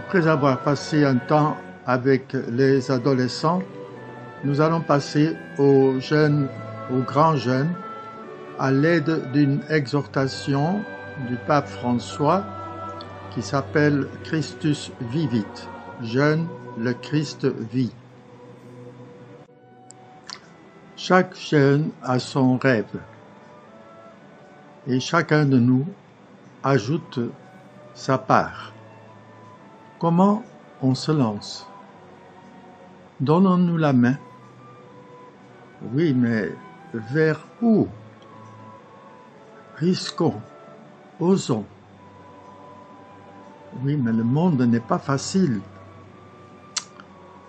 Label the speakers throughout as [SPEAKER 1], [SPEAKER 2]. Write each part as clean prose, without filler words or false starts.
[SPEAKER 1] Après avoir passé un temps avec les adolescents, nous allons passer aux jeunes, aux grands jeunes, à l'aide d'une exhortation du pape François qui s'appelle Christus vivit. Jeune, le Christ vit. Chaque jeune a son rêve et chacun de nous ajoute sa part. Comment on se lance? Donnons-nous la main. Oui, mais vers où? Risquons, osons. Oui, mais le monde n'est pas facile,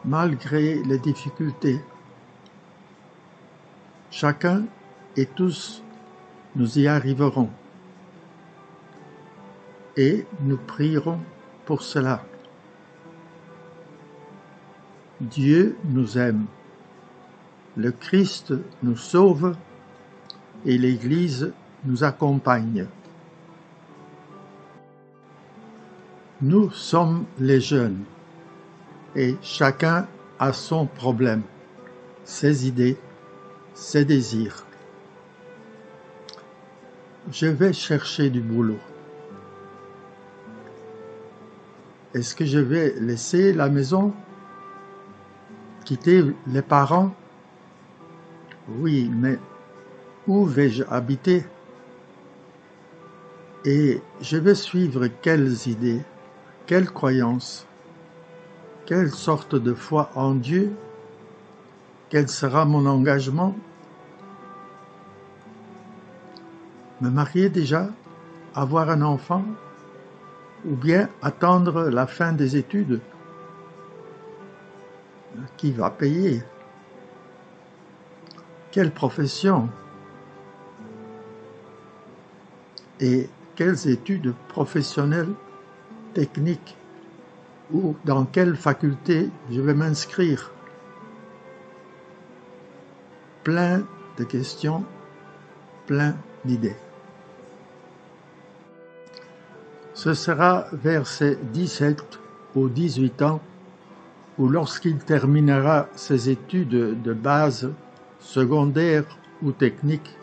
[SPEAKER 1] malgré les difficultés. Chacun et tous, nous y arriverons. Et nous prierons pour cela. Dieu nous aime, le Christ nous sauve et l'Église nous accompagne. Nous sommes les jeunes et chacun a son problème, ses idées, ses désirs. Je vais chercher du boulot. Est-ce que je vais laisser la maison? Quitter les parents? Oui, mais où vais-je habiter? Et je vais suivre quelles idées, quelles croyances, quelle sorte de foi en Dieu? Quel sera mon engagement? Me marier déjà? Avoir un enfant? Ou bien attendre la fin des études? Qui va payer? Quelle profession? Et quelles études professionnelles, techniques? Ou dans quelle faculté je vais m'inscrire? Plein de questions, plein d'idées. Ce sera vers ses 17 ou 18 ans ou lorsqu'il terminera ses études de base, secondaires ou techniques,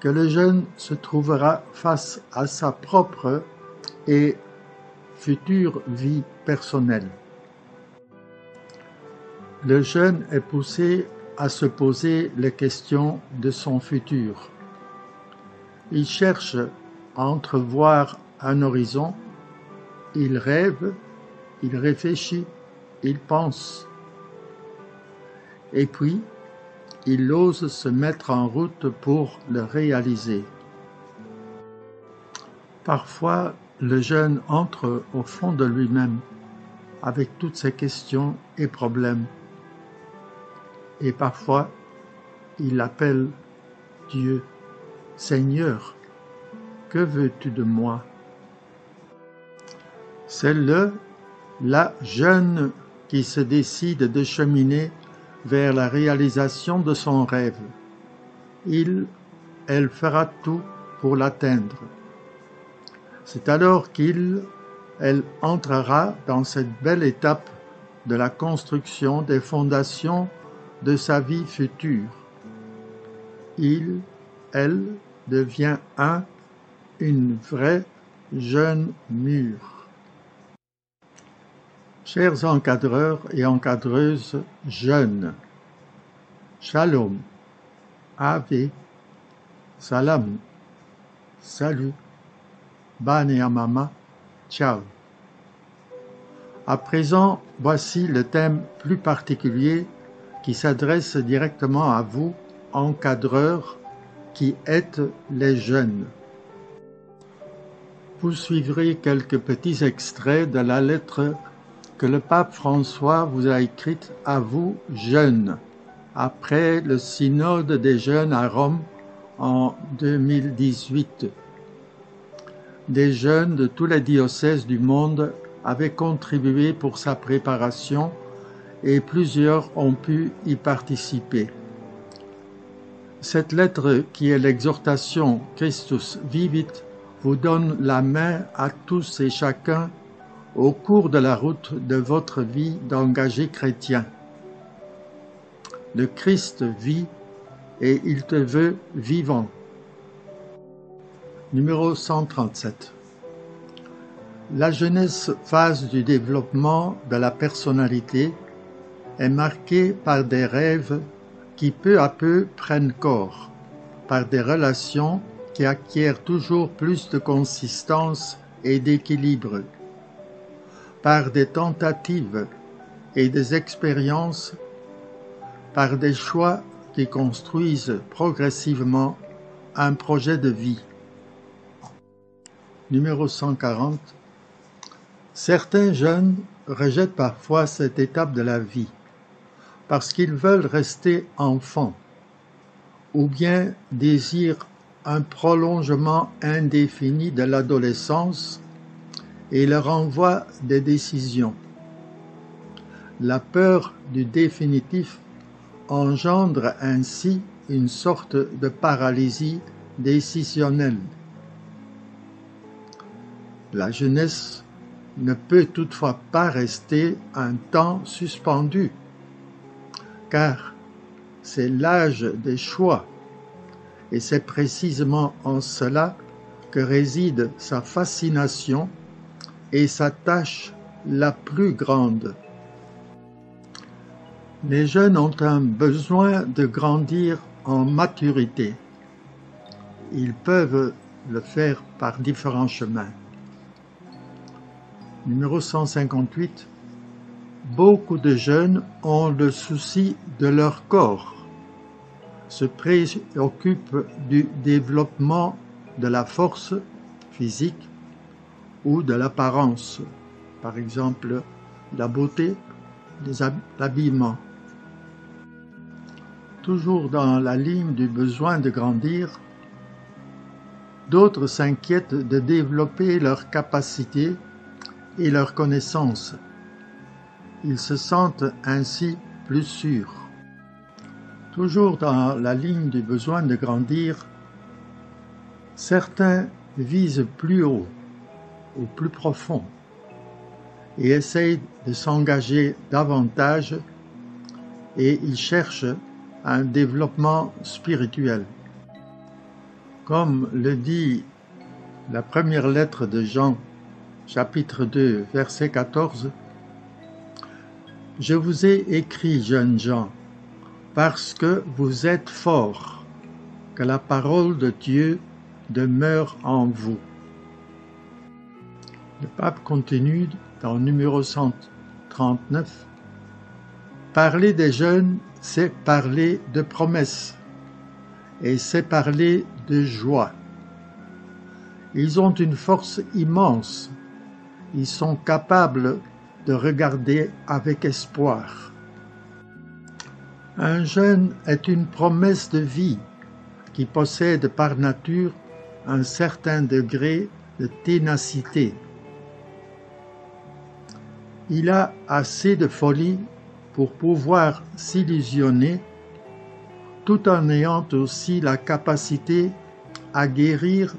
[SPEAKER 1] que le jeune se trouvera face à sa propre et future vie personnelle. Le jeune est poussé à se poser les questions de son futur. Il cherche à entrevoir un horizon, il rêve, il réfléchit, il pense. Et puis, il ose se mettre en route pour le réaliser. Parfois, le jeune entre au fond de lui-même avec toutes ses questions et problèmes. Et parfois, il appelle Dieu, « Seigneur, que veux-tu de moi ?» C'est la jeune qui se décide de cheminer vers la réalisation de son rêve. Elle fera tout pour l'atteindre. C'est alors elle entrera dans cette belle étape de la construction des fondations de sa vie future. Elle devient une vraie jeune mûre. Chers encadreurs et encadreuses jeunes, Shalom, Ave, Salam, salut, Bane Amama, ciao. À présent, voici le thème plus particulier qui s'adresse directement à vous, encadreurs, qui êtes les jeunes. Vous suivrez quelques petits extraits de la lettre que le pape François vous a écrite à vous, jeunes, après le synode des jeunes à Rome en 2018. Des jeunes de tous les diocèses du monde avaient contribué pour sa préparation et plusieurs ont pu y participer. Cette lettre, qui est l'exhortation Christus vivit, vous donne la main à tous et chacun au cours de la route de votre vie d'engagé chrétien. Le Christ vit et il te veut vivant. Numéro 137. La jeunesse, phase du développement de la personnalité, est marquée par des rêves qui peu à peu prennent corps, par des relations qui acquièrent toujours plus de consistance et d'équilibre, par des tentatives et des expériences, par des choix qui construisent progressivement un projet de vie. Numéro 140. Certains jeunes rejettent parfois cette étape de la vie parce qu'ils veulent rester enfants ou bien désirent un prolongement indéfini de l'adolescence et leur envoient des décisions. La peur du définitif engendre ainsi une sorte de paralysie décisionnelle. La jeunesse ne peut toutefois pas rester un temps suspendue, car c'est l'âge des choix, et c'est précisément en cela que réside sa fascination et sa tâche la plus grande. Les jeunes ont un besoin de grandir en maturité. Ils peuvent le faire par différents chemins. Numéro 158. Beaucoup de jeunes ont le souci de leur corps, se préoccupent du développement de la force physique ou de l'apparence, par exemple la beauté, l'habillement. Toujours dans la ligne du besoin de grandir, d'autres s'inquiètent de développer leurs capacités et leurs connaissances. Ils se sentent ainsi plus sûrs. Toujours dans la ligne du besoin de grandir, certains visent plus haut ou plus profond et essayent de s'engager davantage et ils cherchent un développement spirituel. Comme le dit la première lettre de Jean, chapitre 2, verset 14, « Je vous ai écrit, jeunes gens, parce que vous êtes forts, que la parole de Dieu demeure en vous. » Le pape continue dans numéro 139. « Parler des jeunes, c'est parler de promesses, et c'est parler de joie. Ils ont une force immense. Ils sont capables de regarder avec espoir. Un jeune est une promesse de vie qui possède par nature un certain degré de ténacité. Il a assez de folie pour pouvoir s'illusionner tout en ayant aussi la capacité à guérir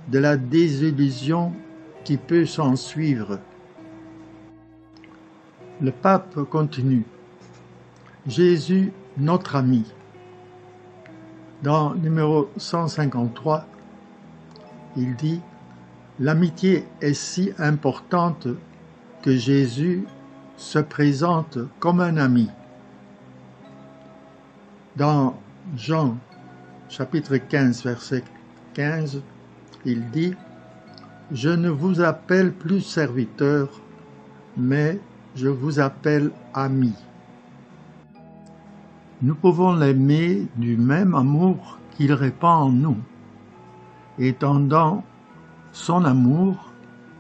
[SPEAKER 1] de la désillusion qui peut s'en suivre. Le pape continue. Jésus, notre ami. Dans numéro 153, il dit « L'amitié est si importante que Jésus se présente comme un ami. » Dans Jean, chapitre 15, verset 15, il dit « Je ne vous appelle plus serviteur, mais je vous appelle ami. » Nous pouvons l'aimer du même amour qu'il répand en nous, étendant son amour,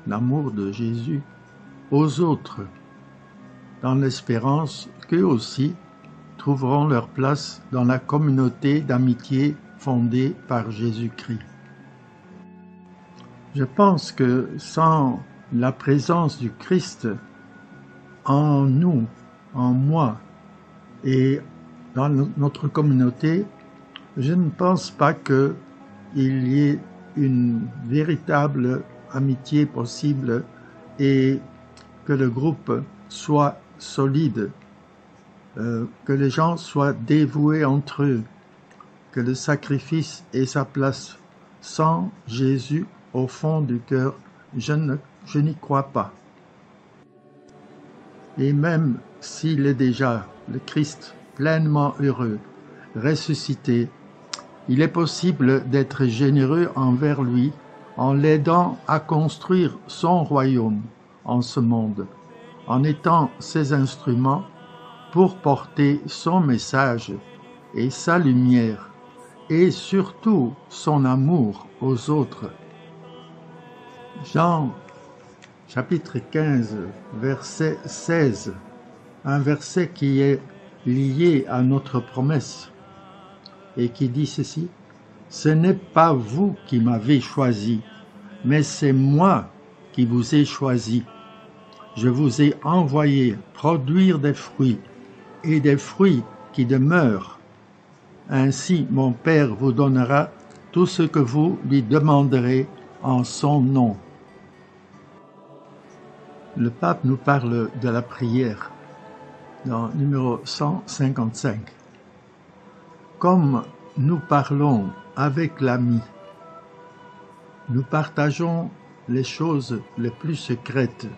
[SPEAKER 1] l'amour de Jésus, aux autres, dans l'espérance qu'eux aussi trouveront leur place dans la communauté d'amitié fondée par Jésus-Christ. Je pense que sans la présence du Christ en nous, en moi et dans notre communauté, je ne pense pas qu'il y ait une véritable amitié possible et que le groupe soit solide, que les gens soient dévoués entre eux, que le sacrifice ait sa place. Sans Jésus au fond du cœur, je n'y crois pas. Et même s'il est déjà le Christ pleinement heureux, ressuscité, il est possible d'être généreux envers lui en l'aidant à construire son royaume en ce monde, en étant ses instruments pour porter son message et sa lumière, et surtout son amour aux autres. Jean chapitre 15, verset 16, un verset qui est lié à notre promesse et qui dit ceci: « Ce n'est pas vous qui m'avez choisi, mais c'est moi qui vous ai choisi. Je vous ai envoyé produire des fruits, et des fruits qui demeurent. Ainsi mon Père vous donnera tout ce que vous lui demanderez en son nom. » Le pape nous parle de la prière dans numéro 155. Comme nous parlons avec l'ami, nous partageons les choses les plus secrètes.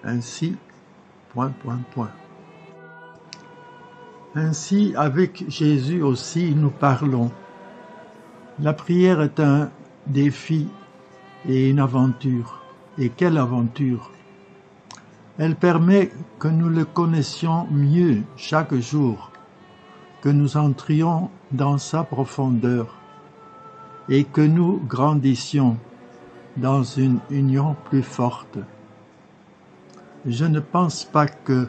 [SPEAKER 1] Ainsi, ... Ainsi, avec Jésus aussi, nous parlons. La prière est un défi et une aventure. Et quelle aventure! Elle permet que nous le connaissions mieux chaque jour, que nous entrions dans sa profondeur et que nous grandissions dans une union plus forte. Je ne pense pas que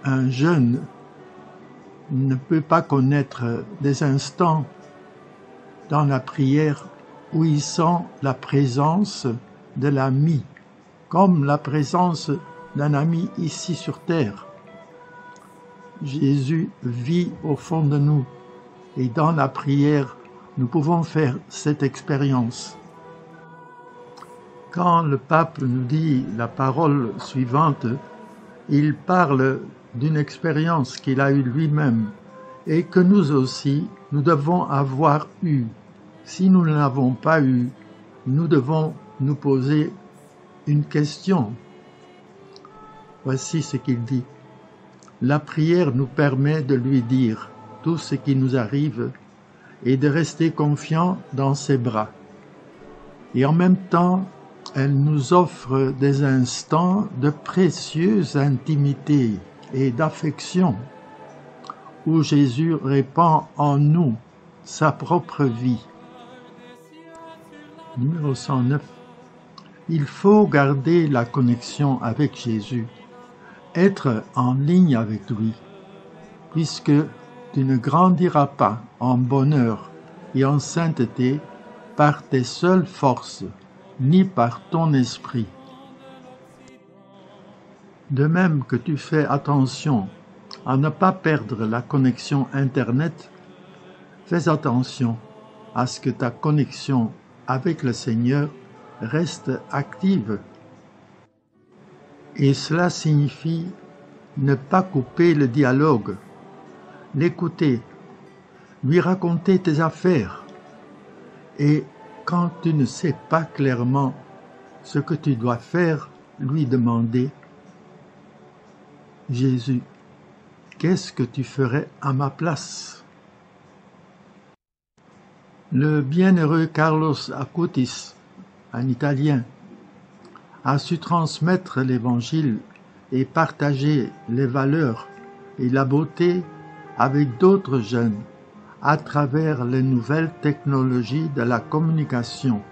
[SPEAKER 1] un jeune ne peut pas connaître des instants dans la prière où il sent la présence de l'ami, comme la présence d'un ami ici sur terre. Jésus vit au fond de nous et dans la prière, nous pouvons faire cette expérience. Quand le pape nous dit la parole suivante, il parle d'une expérience qu'il a eue lui-même et que nous aussi, nous devons avoir eue. Si nous ne l'avons pas eue, nous devons nous poser une question. Voici ce qu'il dit. La prière nous permet de lui dire tout ce qui nous arrive et de rester confiants dans ses bras. Et en même temps, elle nous offre des instants de précieuse intimité et d'affection, où Jésus répand en nous sa propre vie. Numéro 109. Il faut garder la connexion avec Jésus, être en ligne avec lui, puisque tu ne grandiras pas en bonheur et en sainteté par tes seules forces, ni par ton esprit. De même que tu fais attention à ne pas perdre la connexion Internet, fais attention à ce que ta connexion avec le Seigneur reste active. Et cela signifie ne pas couper le dialogue, l'écouter, lui raconter tes affaires. Et quand tu ne sais pas clairement ce que tu dois faire, lui demander: Jésus, qu'est-ce que tu ferais à ma place? Le bienheureux Carlos Acutis, un Italien, a su transmettre l'Évangile et partager les valeurs et la beauté avec d'autres jeunes à travers les nouvelles technologies de la communication.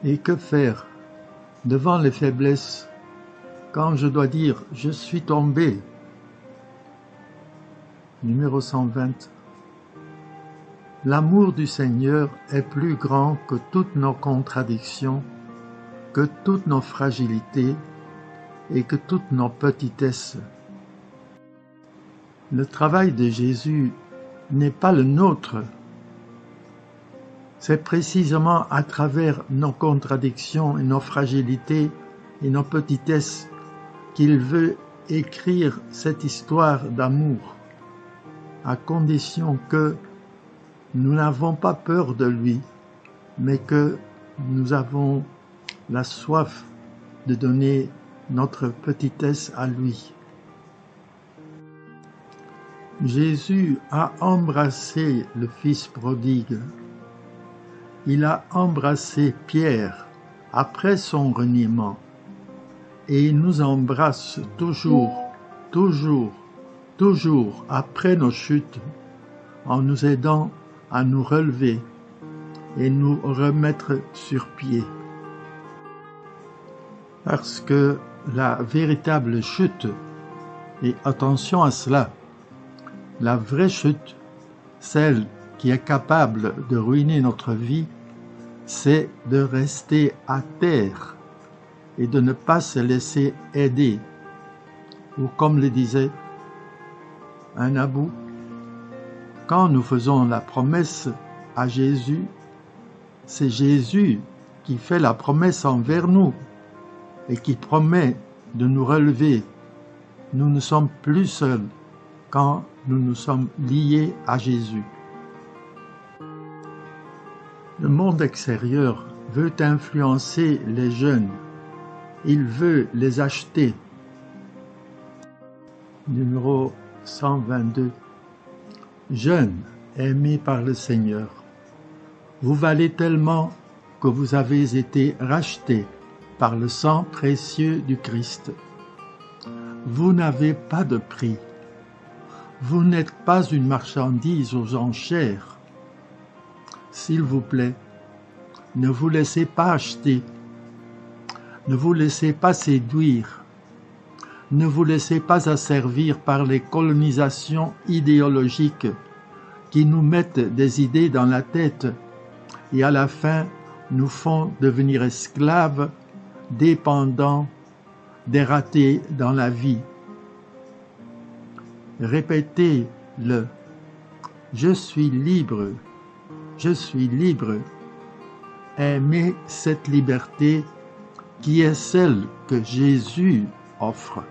[SPEAKER 1] Et que faire devant les faiblesses quand je dois dire « je suis tombé ». Numéro 120. L'amour du Seigneur est plus grand que toutes nos contradictions, que toutes nos fragilités et que toutes nos petitesses. Le travail de Jésus n'est pas le nôtre. C'est précisément à travers nos contradictions et nos fragilités et nos petitesses qu'il veut écrire cette histoire d'amour, à condition que nous n'avons pas peur de lui, mais que nous avons la soif de donner notre petitesse à lui. Jésus a embrassé le Fils prodigue. Il a embrassé Pierre après son reniement. Et il nous embrasse toujours, toujours, toujours après nos chutes, en nous aidant à nous relever et nous remettre sur pied. Parce que la véritable chute, et attention à cela, la vraie chute, celle qui est capable de ruiner notre vie, c'est de rester à terre et de ne pas se laisser aider. Ou comme le disait un abou, quand nous faisons la promesse à Jésus, c'est Jésus qui fait la promesse envers nous et qui promet de nous relever. Nous ne sommes plus seuls quand nous nous sommes liés à Jésus. Le monde extérieur veut influencer les jeunes. Il veut les acheter. Numéro 122. Jeunes, aimés par le Seigneur, vous valez tellement que vous avez été rachetés par le sang précieux du Christ. Vous n'avez pas de prix. Vous n'êtes pas une marchandise aux enchères. S'il vous plaît, ne vous laissez pas acheter. Ne vous laissez pas séduire. Ne vous laissez pas asservir par les colonisations idéologiques qui nous mettent des idées dans la tête et à la fin nous font devenir esclaves, dépendants, des ratés dans la vie. Répétez-le. Je suis libre. Je suis libre. Aimez cette liberté qui est celle que Jésus offre.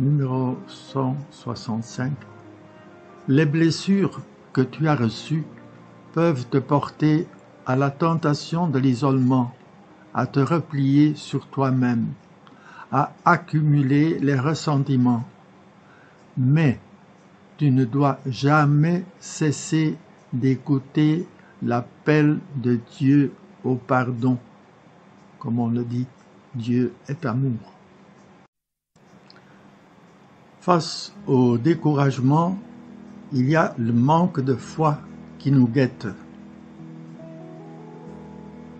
[SPEAKER 1] Numéro 165. Les blessures que tu as reçues peuvent te porter à la tentation de l'isolement, à te replier sur toi-même, à accumuler les ressentiments. Mais tu ne dois jamais cesser d'écouter l'appel de Dieu au pardon. Comme on le dit, Dieu est amour. Face au découragement, il y a le manque de foi qui nous guette.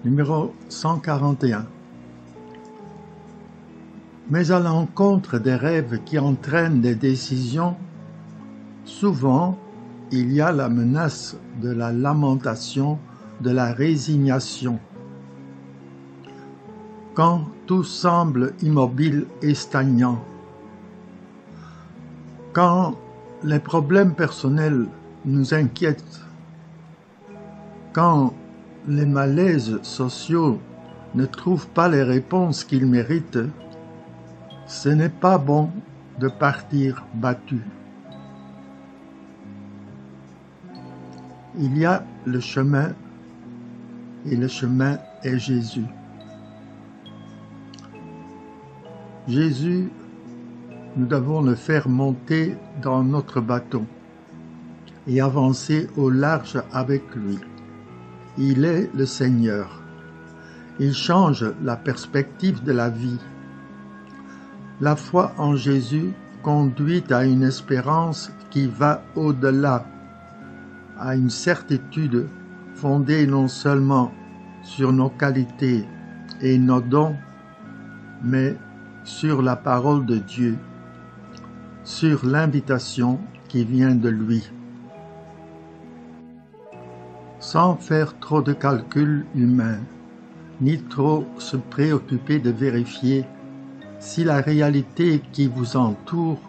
[SPEAKER 1] Numéro 141. Mais à l'encontre des rêves qui entraînent des décisions, souvent il y a la menace de la lamentation, de la résignation. Quand tout semble immobile et stagnant, quand les problèmes personnels nous inquiètent, quand les malaises sociaux ne trouvent pas les réponses qu'ils méritent, ce n'est pas bon de partir battu. Il y a le chemin, et le chemin est Jésus. Jésus, nous devons le faire monter dans notre bateau et avancer au large avec lui. Il est le Seigneur. Il change la perspective de la vie. La foi en Jésus conduit à une espérance qui va au-delà, à une certitude fondée non seulement sur nos qualités et nos dons, mais sur la parole de Dieu, sur l'invitation qui vient de lui. Sans faire trop de calculs humains, ni trop se préoccuper de vérifier si la réalité qui vous entoure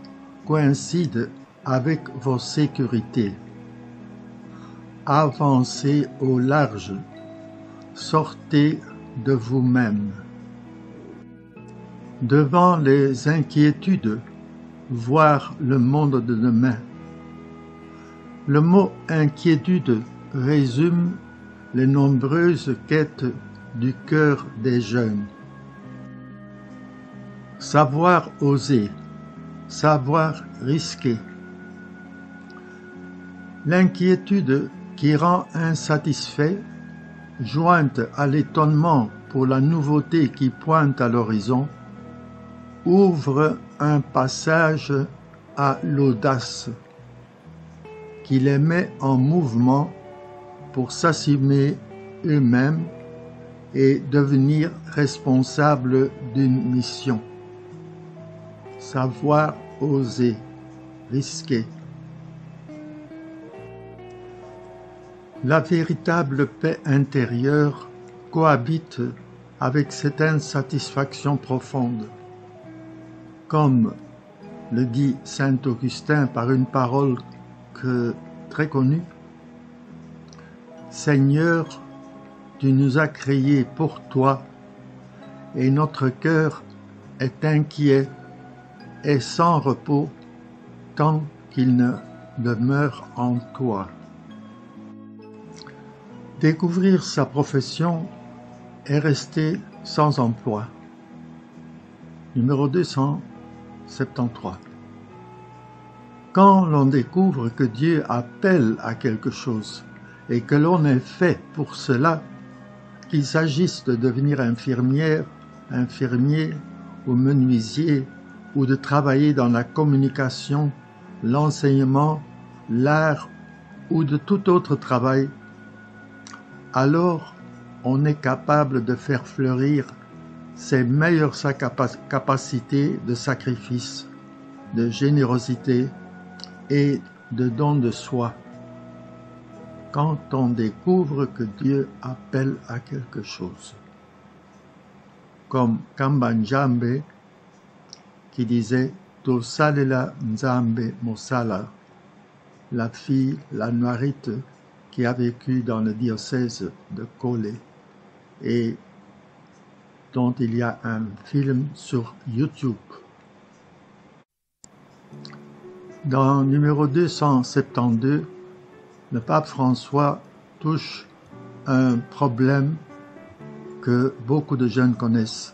[SPEAKER 1] coïncide avec vos sécurités. avancez au large, sortez de vous-même. Devant les inquiétudes, voir le monde de demain. Le mot inquiétude résume les nombreuses quêtes du cœur des jeunes. Savoir oser, savoir risquer. L'inquiétude qui rend insatisfait, jointe à l'étonnement pour la nouveauté qui pointe à l'horizon, ouvre un passage à l'audace qui les met en mouvement pour s'assumer eux-mêmes et devenir responsables d'une mission. Savoir oser, risquer. La véritable paix intérieure cohabite avec cette insatisfaction profonde. Comme le dit saint Augustin par une parole très connue, « Seigneur, tu nous as créés pour toi, et notre cœur est inquiet et sans repos tant qu'il ne demeure en toi. » Découvrir sa profession est rester sans emploi. Numéro 273. Quand l'on découvre que Dieu appelle à quelque chose et que l'on est fait pour cela, qu'il s'agisse de devenir infirmière, infirmier ou menuisier, ou de travailler dans la communication, l'enseignement, l'art ou de tout autre travail, alors on est capable de faire fleurir ses meilleures capacités de sacrifice, de générosité et de don de soi. Quand on découvre que Dieu appelle à quelque chose. Comme Kambanjambe qui disait « Tosalela Nzambe Mosala », la fille, la Noirite, qui a vécu dans le diocèse de Kolé et dont il y a un film sur YouTube. Dans numéro 272, le pape François touche un problème que beaucoup de jeunes connaissent.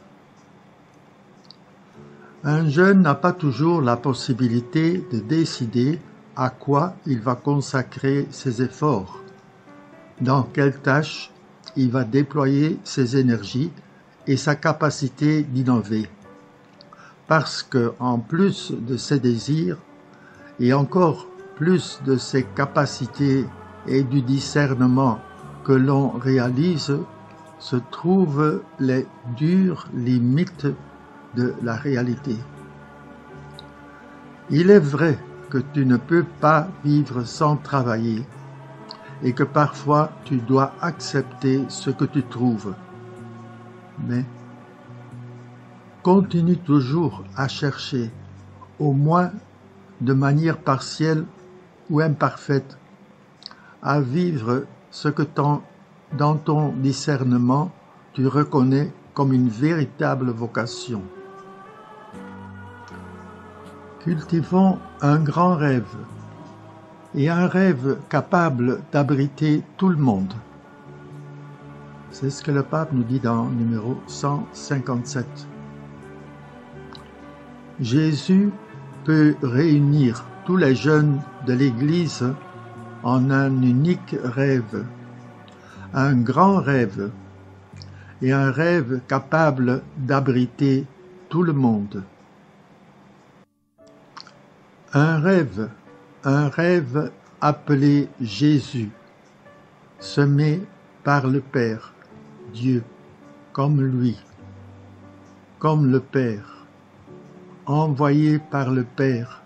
[SPEAKER 1] Un jeune n'a pas toujours la possibilité de décider à quoi il va consacrer ses efforts, dans quelle tâche il va déployer ses énergies et sa capacité d'innover. Parce que, en plus de ses désirs, et encore plus de ses capacités et du discernement que l'on réalise, se trouvent les dures limites de la réalité. Il est vrai que tu ne peux pas vivre sans travailler et que parfois tu dois accepter ce que tu trouves. Mais continue toujours à chercher, au moins de manière partielle ou imparfaite, à vivre ce que dans ton discernement tu reconnais comme une véritable vocation. Cultivons un grand rêve, et un rêve capable d'abriter tout le monde. C'est ce que le pape nous dit dans numéro 157. Jésus peut réunir tous les jeunes de l'Église en un unique rêve, un grand rêve, et un rêve capable d'abriter tout le monde. Un rêve appelé Jésus, semé par le Père, Dieu, comme lui, comme le Père, envoyé par le Père,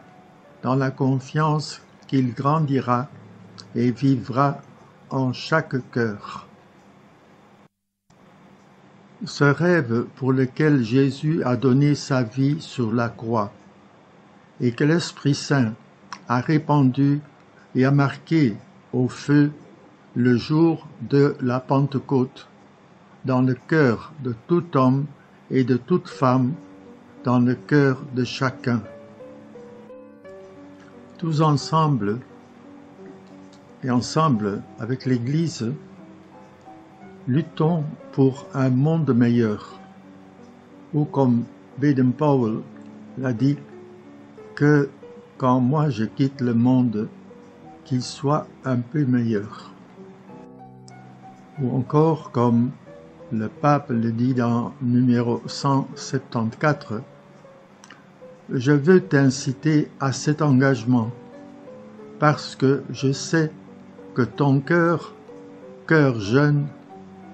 [SPEAKER 1] dans la confiance qu'il grandira et vivra en chaque cœur. Ce rêve pour lequel Jésus a donné sa vie sur la croix et que l'Esprit Saint a répandu et a marqué au feu le jour de la Pentecôte, dans le cœur de tout homme et de toute femme, dans le cœur de chacun. Tous ensemble, et ensemble avec l'Église, luttons pour un monde meilleur, ou comme Baden-Powell l'a dit, que quand moi je quitte le monde, qu'il soit un peu meilleur. Ou encore comme le pape le dit dans numéro 174, je veux t'inciter à cet engagement, parce que je sais que ton cœur jeune,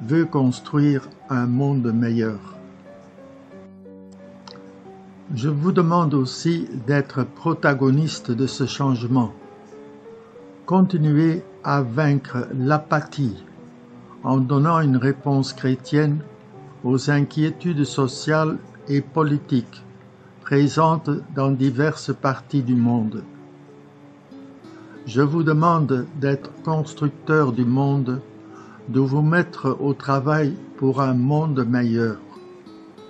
[SPEAKER 1] veut construire un monde meilleur. Je vous demande aussi d'être protagoniste de ce changement. Continuez à vaincre l'apathie en donnant une réponse chrétienne aux inquiétudes sociales et politiques présentes dans diverses parties du monde. Je vous demande d'être constructeur du monde, de vous mettre au travail pour un monde meilleur,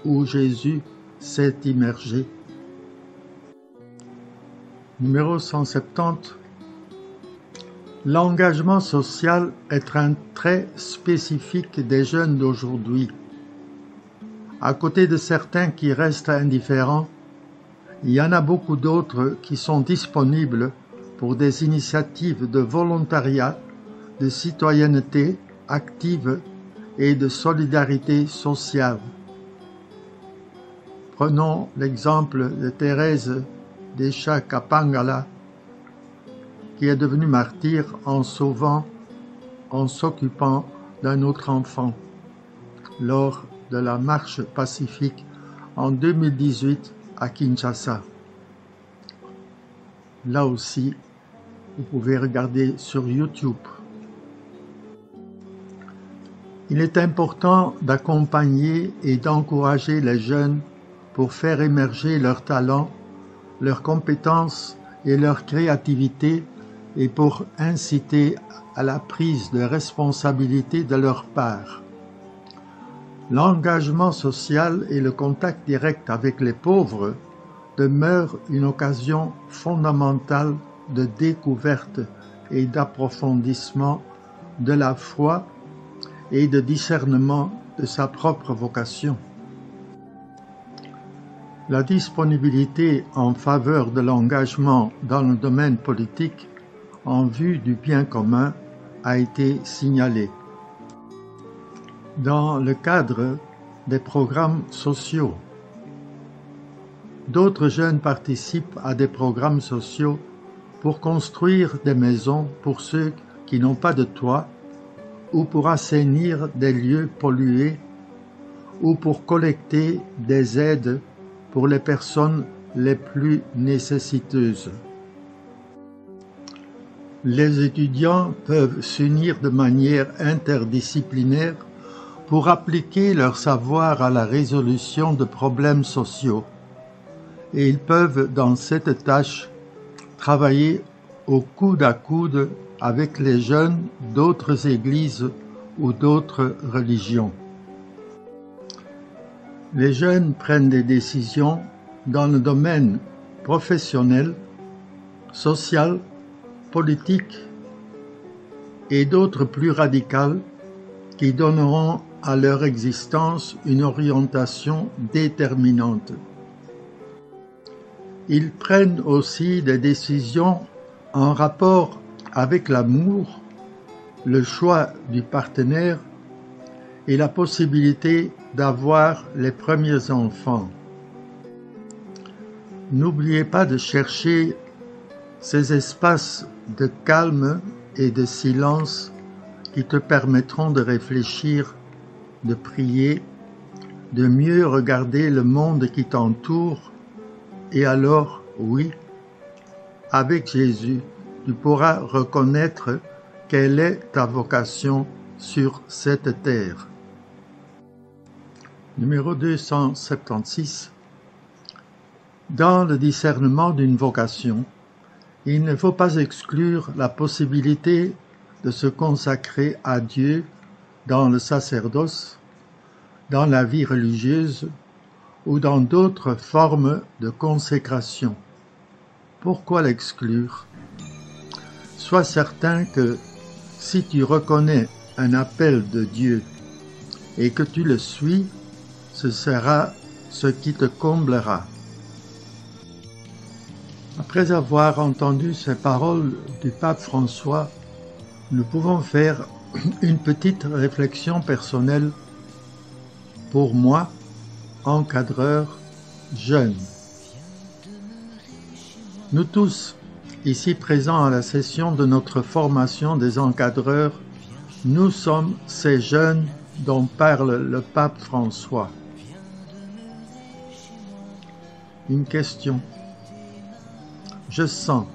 [SPEAKER 1] où Jésus s'est immergé. Numéro 170. L'engagement social est un trait spécifique des jeunes d'aujourd'hui. À côté de certains qui restent indifférents, il y en a beaucoup d'autres qui sont disponibles pour des initiatives de volontariat, de citoyenneté active et de solidarité sociale. Prenons l'exemple de Thérèse d'Echa-Kapangala, qui est devenue martyre en s'occupant d'un autre enfant lors de la marche pacifique en 2018 à Kinshasa. Là aussi, vous pouvez regarder sur YouTube. Il est important d'accompagner et d'encourager les jeunes pour faire émerger leurs talents, leurs compétences et leur créativité et pour inciter à la prise de responsabilité de leur part. L'engagement social et le contact direct avec les pauvres demeurent une occasion fondamentale de découverte et d'approfondissement de la foi et de discernement de sa propre vocation. La disponibilité en faveur de l'engagement dans le domaine politique en vue du bien commun a été signalée. Dans le cadre des programmes sociaux, d'autres jeunes participent à des programmes sociaux pour construire des maisons pour ceux qui n'ont pas de toit, ou pour assainir des lieux pollués, ou pour collecter des aides pour les personnes les plus nécessiteuses. Les étudiants peuvent s'unir de manière interdisciplinaire pour appliquer leur savoir à la résolution de problèmes sociaux. Et ils peuvent, dans cette tâche, travailler au coude à coude avec les jeunes d'autres églises ou d'autres religions. Les jeunes prennent des décisions dans le domaine professionnel, social, politique et d'autres plus radicales qui donneront à leur existence une orientation déterminante. Ils prennent aussi des décisions en rapport avec l'amour, le choix du partenaire et la possibilité d'avoir les premiers enfants. N'oubliez pas de chercher ces espaces de calme et de silence qui te permettront de réfléchir, de prier, de mieux regarder le monde qui t'entoure, et alors, oui, avec Jésus, tu pourras reconnaître quelle est ta vocation sur cette terre. Numéro 276. Dans le discernement d'une vocation, il ne faut pas exclure la possibilité de se consacrer à Dieu dans le sacerdoce, dans la vie religieuse ou dans d'autres formes de consécration. Pourquoi l'exclure? Sois certain que si tu reconnais un appel de Dieu et que tu le suis, ce sera ce qui te comblera. Après avoir entendu ces paroles du pape François, nous pouvons faire une petite réflexion personnelle pour moi, encadreur jeune. Nous tous, ici présents à la session de notre formation des encadreurs, nous sommes ces jeunes dont parle le pape François. Une question. Je sens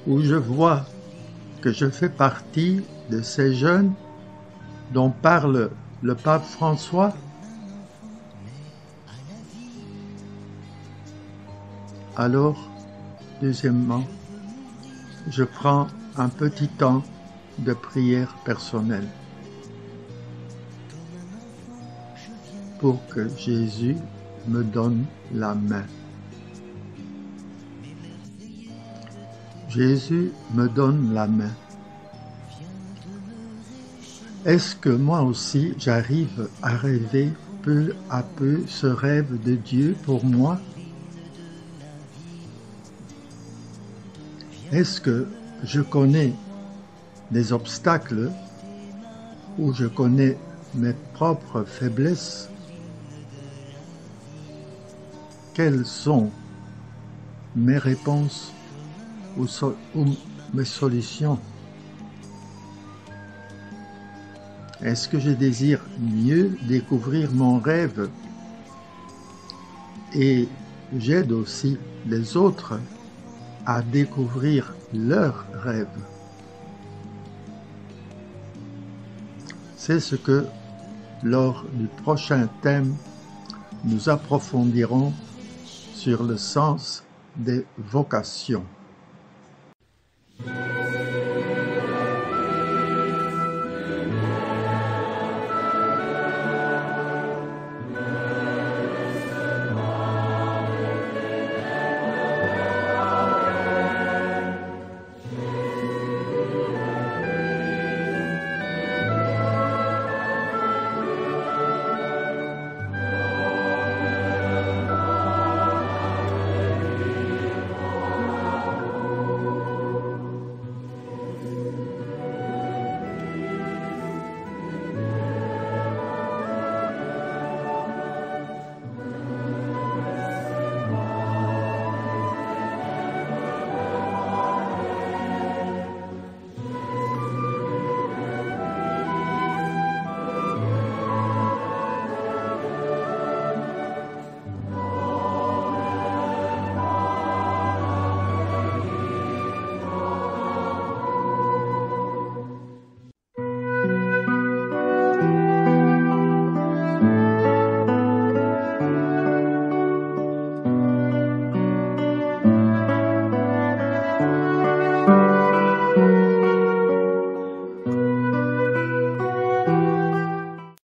[SPEAKER 1] ou je vois que je fais partie de ces jeunes dont parle le pape François? Alors, deuxièmement, je prends un petit temps de prière personnelle pour que Jésus me donne la main. Jésus me donne la main. Est-ce que moi aussi j'arrive à rêver peu à peu ce rêve de Dieu pour moi? Est-ce que je connais des obstacles ou je connais mes propres faiblesses? Quelles sont mes réponses ou mes solutions? Est-ce que je désire mieux découvrir mon rêve et j'aide aussi les autres à découvrir leur rêve? C'est ce que, lors du prochain thème, nous approfondirons sur le sens des vocations.